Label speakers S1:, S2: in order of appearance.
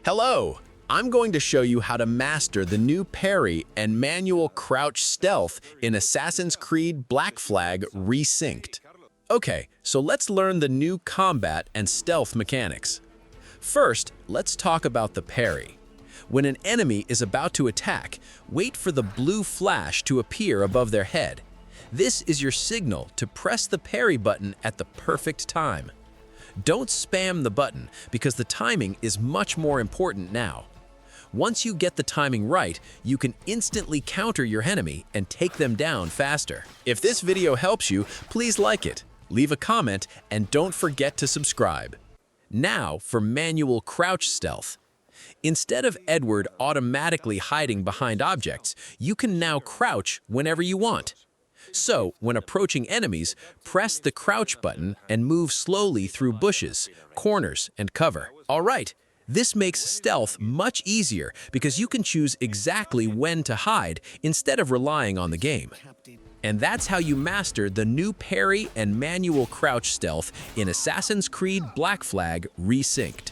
S1: Hello! I'm going to show you how to master the new parry and manual crouch stealth in Assassin's Creed Black Flag Resynced. Okay, so let's learn the new combat and stealth mechanics. First, let's talk about the parry. When an enemy is about to attack, wait for the blue flash to appear above their head. This is your signal to press the parry button at the perfect time. Don't spam the button because the timing is much more important now. Once you get the timing right, you can instantly counter your enemy and take them down faster. If this video helps you, please like it, leave a comment, and don't forget to subscribe. Now for manual crouch stealth. Instead of Edward automatically hiding behind objects, you can now crouch whenever you want. So, when approaching enemies, press the crouch button and move slowly through bushes, corners, and cover. Alright, this makes stealth much easier because you can choose exactly when to hide instead of relying on the game. And that's how you master the new parry and manual crouch stealth in Assassin's Creed Black Flag Resynced.